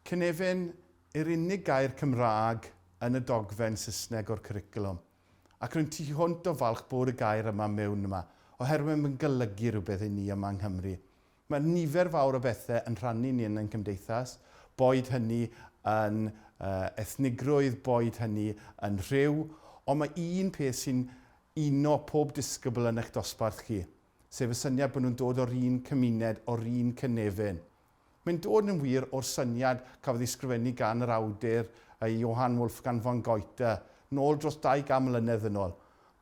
Cynefin yw'r unig gair Cymraeg yn y dogfen Saesneg o'r Cwricwlwm. Ac rwy'n tu hwnt o falch bod y gair yma mewn yma, oherwydd mae'n golygu rhywbeth i ni yma yng Nghymru. Mae nifer fawr o bethau yn rhannu ni yn ein cymdeithas, boed hynny yn ethnigrwydd, boed hynny yn rhyw, ond mae un peth sy'n uno pob disgybl yn eich dosbarth chi, sef y syniad bod nhw'n dod o'r un cymuned, o'r un cynefin. Mae'n dod yn wir o'r syniad cafodd ei sgrifennu gan yr awdur Johann Wolfgang von Goethe, nôl dros 200 mlynedd yn ôl.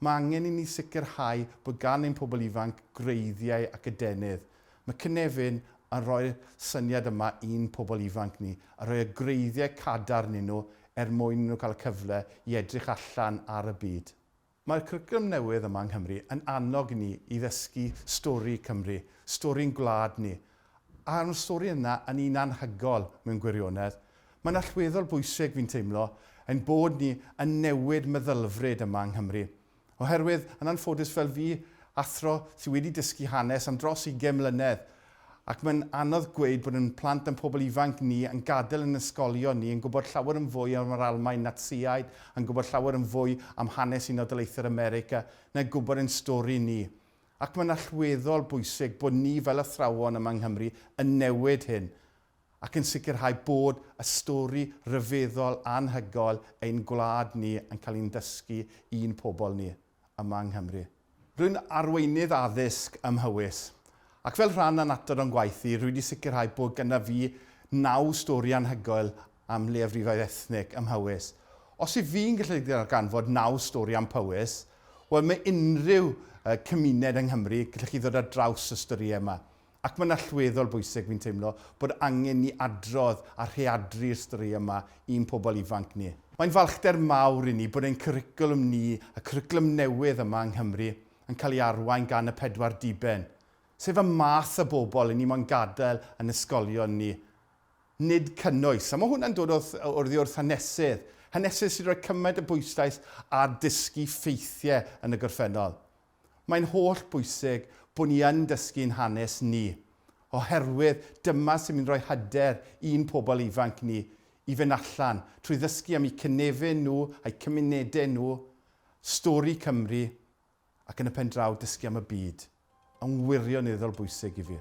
Mae angen i ni sicrhau bod gan ein pobl ifanc greiddiau ac adenydd. Mae Cynefin yn rhoi'r syniad yma i'n pobl ifanc ni, a rhoi y greiddiau cadarn nhw mwyn nhw cael y cyfle i edrych allan ar y byd. Mae'r cwricwlwm newydd yma yng Nghymru yn annog ni i ddysgu stori Cymru, stori'n gwlad ni. A mae'r stori yna yn un anhygol mewn gwirionedd. Mae'n allweddol bwysig fi'n teimlo ein bod ni yn newid meddylfryd yma yng Nghymru. Oherwydd, yn anffodus fel fi, athro sydd wedi dysgu hanes am dros 20 mlynedd, ac mae'n anodd gweud bod yn plant yn pobl ifanc ni yn gadael yn ysgolion ni, yn gwybod llawer yn fwy am yr Almaen Asiaidd, yn gwybod llawer yn fwy am hanes Unol Daleithiau'r America, neu gwybod ein stori ni. Ac mae'n allweddol bwysig bod ni fel athrawon yma yng Nghymru yn newid hyn, ac yn sicrhau bod y stori rhyfeddol anhygol ein gwlad ni yn cael ein dysgu i'n pobl ni yma yng Nghymru. Rwy'n arweinydd addysg ym Mhywys, ac fel rhan annatod o'n gwaith i, rwy wedi sicrhau bod gyda fi 9 stori anhygoel am leiafrifau ethnig ym Mhywys. Os i fi'n gallu darganfod 9 stori am Mhywys, wel mae unrhyw cymuned yng Nghymru gallech chi ddod ar draws y stori yma. Ac mae'n allweddol bwysig fi'n teimlo bod angen ni adrodd a rheadru'r stori yma i'n pobl ifanc ni. Mae'n falchder mawr i ni bod ein cwricwlwm ni, y cwricwlwm newydd yma yng Nghymru, yn cael ei arwain gan y bedwar diben, sef y math o bobl i ni mo'n gadael yn ysgolion ni. Nid cynnwys, a mae hwnna'n dod oddi wrth hanesydd. Hanesydd sy'n rhoi cymaint y bwyslais ar dysgu ffeithiau yn y gorffennol. Mae'n holl bwysig bod ni yn dysgu'n hanes ni, oherwydd dyma sy'n mynd rhoi hyder i'n pobl ifanc ni i fynd allan trwy ddysgu am eu cynefin nhw, a'u cymunedau nhw, stori Cymru, ac yn y pen draw dysgu am y byd. Yn wirioneddol bwysig i fi.